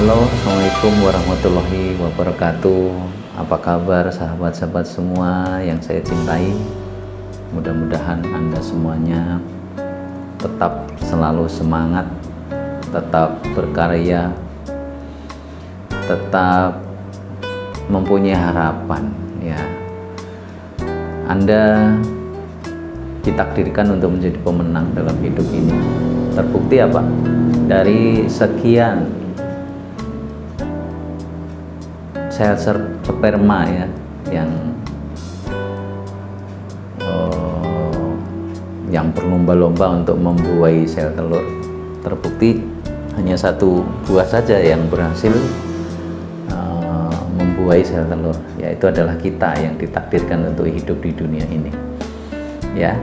Halo, Assalamualaikum warahmatullahi wabarakatuh. Apa kabar sahabat-sahabat semua yang saya cintai? Mudah-mudahan Anda semuanya tetap selalu semangat, tetap berkarya, tetap mempunyai harapan ya. Anda ditakdirkan untuk menjadi pemenang dalam hidup ini. Terbukti apa? Dari sekian sel sperma ya yang berlomba-lomba untuk membuahi sel telur, terbukti hanya satu buah saja yang berhasil membuahi sel telur, yaitu adalah kita yang ditakdirkan untuk hidup di dunia ini ya.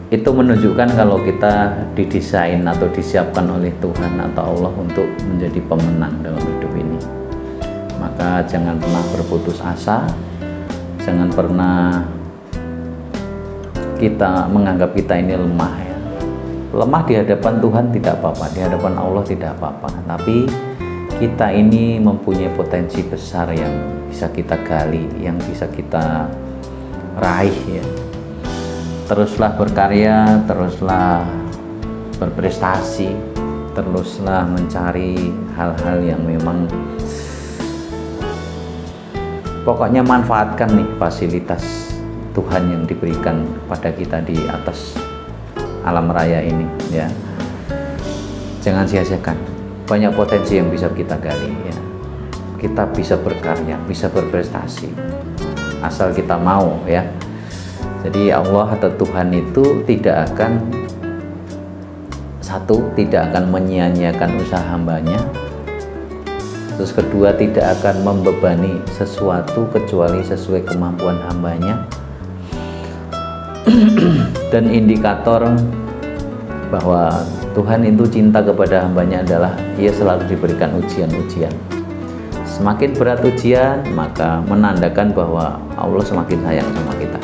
Itu menunjukkan kalau kita didesain atau disiapkan oleh Tuhan atau Allah untuk menjadi pemenang dalam hidup ini. Maka jangan pernah berputus asa, jangan pernah kita menganggap kita ini lemah ya. Lemah di hadapan Tuhan tidak apa-apa, di hadapan Allah tidak apa-apa, tapi kita ini mempunyai potensi besar yang bisa kita gali, yang bisa kita raih ya. Teruslah berkarya, teruslah berprestasi, teruslah mencari hal-hal yang memang pokoknya manfaatkan nih fasilitas Tuhan yang diberikan pada kita di atas alam raya ini ya. Jangan sia-siakan, banyak potensi yang bisa kita gali ya. Kita bisa berkarya, bisa berprestasi, asal kita mau ya. Jadi Allah atau Tuhan itu tidak akan menyia-nyiakan usaha hambanya. Terus kedua, tidak akan membebani sesuatu kecuali sesuai kemampuan hambanya. Dan indikator bahwa Tuhan itu cinta kepada hambanya adalah ia selalu diberikan ujian-ujian. Semakin berat ujian, maka menandakan bahwa Allah semakin sayang sama kita.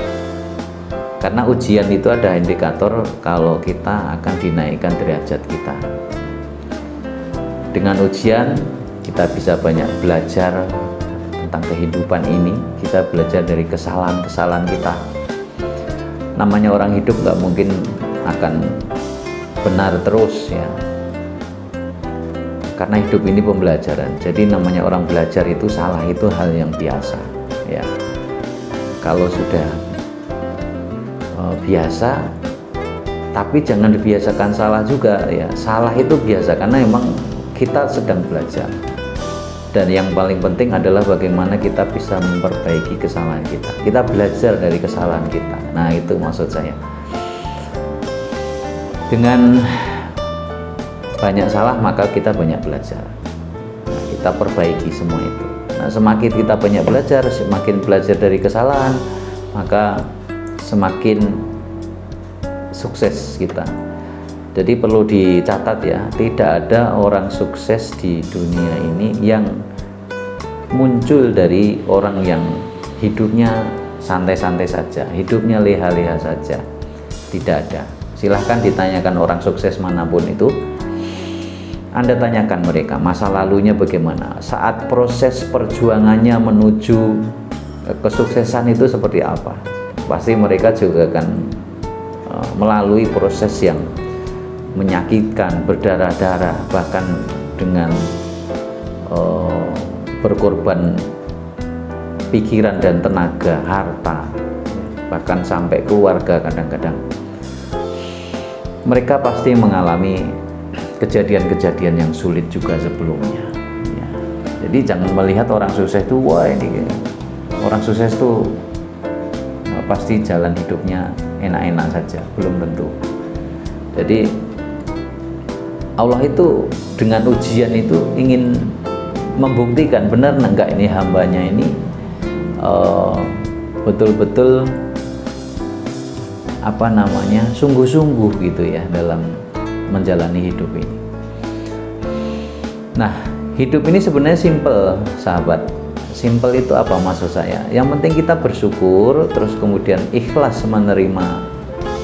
Karena ujian itu ada indikator kalau kita akan dinaikkan derajat kita. Dengan ujian kita bisa banyak belajar tentang kehidupan ini. Kita belajar dari kesalahan-kesalahan kita. Namanya orang hidup nggak mungkin akan benar terus ya. Karena hidup ini pembelajaran. Jadi namanya orang belajar itu salah itu hal yang biasa ya. Kalau sudah biasa, tapi jangan dibiasakan salah juga ya. Salah itu biasa karena memang kita sedang belajar, dan yang paling penting adalah bagaimana kita bisa memperbaiki kesalahan kita. Kita belajar dari kesalahan kita. Nah itu maksud saya, dengan banyak salah maka kita banyak belajar. Nah, kita perbaiki semua itu. Nah semakin kita banyak belajar, semakin belajar dari kesalahan, maka semakin sukses kita. Jadi perlu dicatat ya, tidak ada orang sukses di dunia ini yang muncul dari orang yang hidupnya santai-santai saja, hidupnya leha-leha saja. Tidak ada. Silahkan ditanyakan orang sukses manapun itu, Anda tanyakan mereka masa lalunya bagaimana, saat proses perjuangannya menuju kesuksesan itu seperti apa. Pasti mereka juga akan melalui proses yang menyakitkan, berdarah-darah, bahkan dengan berkorban pikiran dan tenaga, harta, bahkan sampai keluarga kadang-kadang. Mereka pasti mengalami kejadian-kejadian yang sulit juga sebelumnya ya. Jadi jangan melihat orang sukses itu, wah ini orang sukses itu pasti jalan hidupnya enak-enak saja, belum tentu. Jadi Allah itu dengan ujian itu ingin membuktikan benar enggak ini hambanya ini betul-betul sungguh-sungguh gitu ya dalam menjalani hidup ini. Nah hidup ini sebenarnya simple sahabat. Simple itu apa maksud saya? Yang penting kita bersyukur, terus kemudian ikhlas menerima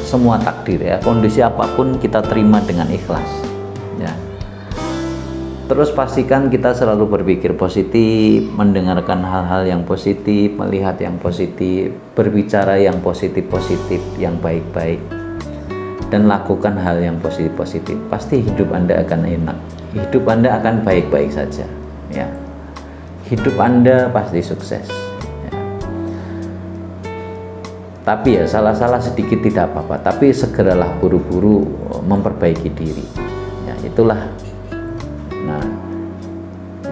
semua takdir ya. Kondisi apapun kita terima dengan ikhlas ya. Terus pastikan kita selalu berpikir positif, mendengarkan hal-hal yang positif, melihat yang positif, berbicara yang positif-positif, yang baik-baik, dan lakukan hal yang positif-positif. Pasti hidup Anda akan enak, hidup Anda akan baik-baik saja, ya. Hidup Anda pasti sukses, ya. Tapi ya salah-salah sedikit tidak apa-apa, tapi segeralah buru-buru memperbaiki diri, ya. Itulah. Nah,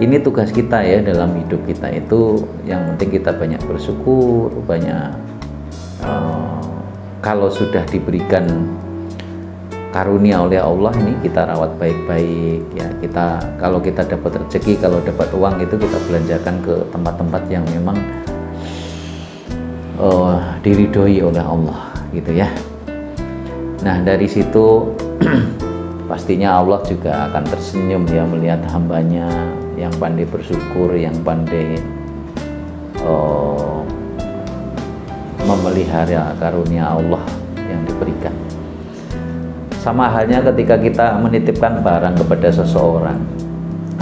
ini tugas kita ya dalam hidup kita itu. Yang penting kita banyak bersyukur, banyak kalau sudah diberikan karunia oleh Allah ini kita rawat baik-baik ya. Kita kalau kita dapat rezeki, kalau dapat uang itu kita belanjakan ke tempat-tempat yang memang diridhoi oleh Allah gitu ya. Nah, dari situ pastinya Allah juga akan tersenyum ya melihat hambanya yang pandai bersyukur, yang pandai memelihara karunia Allah yang diberikan. Sama halnya ketika kita menitipkan barang kepada seseorang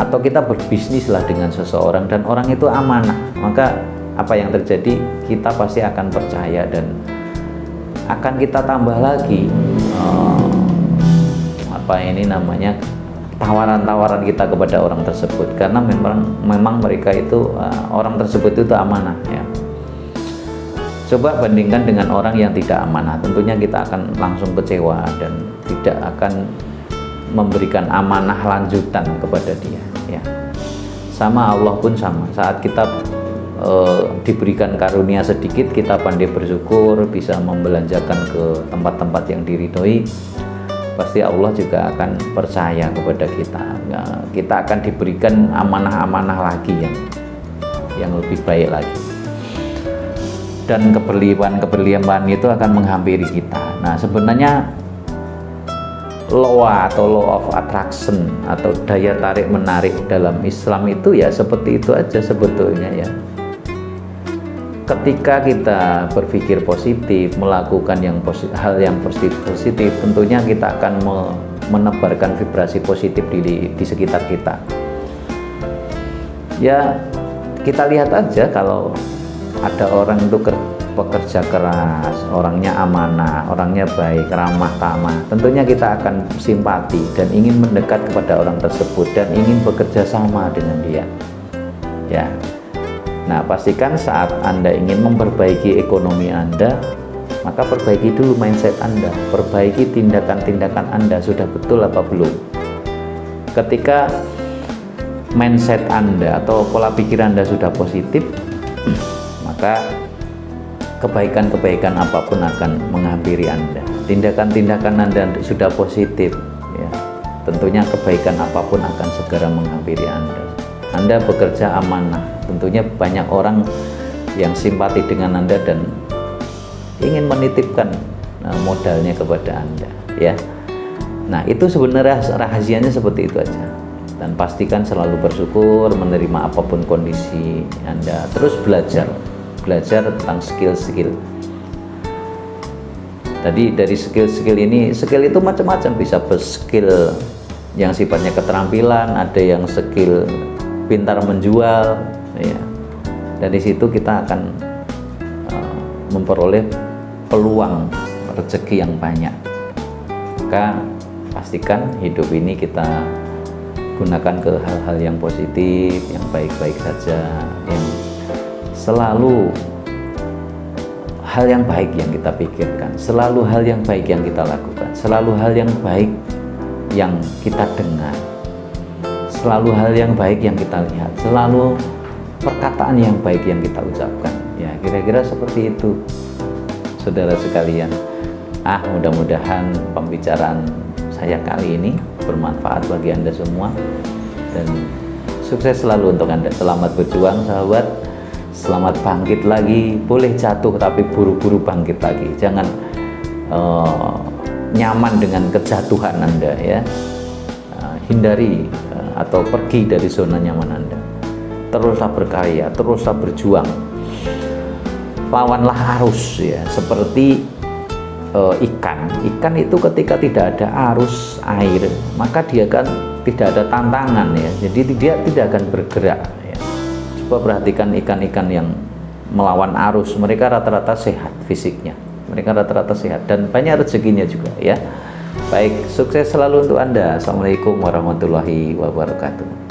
atau kita berbisnislah dengan seseorang dan orang itu amanah, maka apa yang terjadi, kita pasti akan percaya dan akan kita tambah lagi tawaran-tawaran kita kepada orang tersebut, karena memang mereka itu orang tersebut itu amanah ya. Coba bandingkan dengan orang yang tidak amanah, tentunya kita akan langsung kecewa dan tidak akan memberikan amanah lanjutan kepada dia ya. Sama Allah pun sama, saat kita diberikan karunia sedikit, kita pandai bersyukur, bisa membelanjakan ke tempat-tempat yang diridhoi, pasti Allah juga akan percaya kepada kita ya, kita akan diberikan amanah-amanah lagi yang lebih baik lagi, dan keberlimpahan itu akan menghampiri kita. Nah, sebenarnya law of attraction atau daya tarik menarik dalam Islam itu ya seperti itu aja sebetulnya ya. Ketika kita berpikir positif, melakukan hal yang positif, tentunya kita akan menebarkan vibrasi positif di sekitar kita. Ya, kita lihat aja kalau ada orang itu pekerja keras, orangnya amanah, orangnya baik, ramah tamah, tentunya kita akan simpati dan ingin mendekat kepada orang tersebut dan ingin bekerja sama dengan dia. Ya. Nah, pastikan saat Anda ingin memperbaiki ekonomi Anda, maka perbaiki dulu mindset Anda, perbaiki tindakan-tindakan Anda, sudah betul apa belum. Ketika mindset Anda atau pola pikir Anda sudah positif, maka kebaikan-kebaikan apapun akan menghampiri Anda. Tindakan-tindakan Anda sudah positif, ya, tentunya kebaikan apapun akan segera menghampiri Anda. Anda bekerja amanah, tentunya banyak orang yang simpati dengan Anda dan ingin menitipkan modalnya kepada Anda ya. Nah, itu sebenarnya rahasianya seperti itu aja. Dan pastikan selalu bersyukur, menerima apapun kondisi Anda, terus belajar tentang skill-skill. Tadi dari skill-skill ini, skill itu macam-macam, bisa skill yang sifatnya keterampilan, ada yang skill pintar menjual ya. Dari situ kita akan memperoleh peluang rezeki yang banyak. Maka pastikan hidup ini kita gunakan ke hal-hal yang positif, yang baik-baik saja, yang selalu hal yang baik yang kita pikirkan, selalu hal yang baik yang kita lakukan, selalu hal yang baik yang kita dengar, selalu hal yang baik yang kita lihat, selalu perkataan yang baik yang kita ucapkan ya. Kira-kira seperti itu saudara sekalian. Mudah-mudahan pembicaraan saya kali ini bermanfaat bagi Anda semua dan sukses selalu untuk Anda. Selamat berjuang sahabat, selamat bangkit lagi. Boleh jatuh tapi buru-buru bangkit lagi, jangan nyaman dengan kejatuhan Anda ya. Hindari atau pergi dari zona nyaman Anda. Teruslah berkarya, teruslah berjuang, lawanlah arus ya. Seperti ikan itu ketika tidak ada arus air, maka dia kan tidak ada tantangan ya, jadi dia tidak akan bergerak ya. Coba perhatikan ikan-ikan yang melawan arus, mereka rata-rata sehat fisiknya, mereka rata-rata sehat dan banyak rezekinya juga ya. Baik, sukses selalu untuk Anda. Assalamualaikum warahmatullahi wabarakatuh.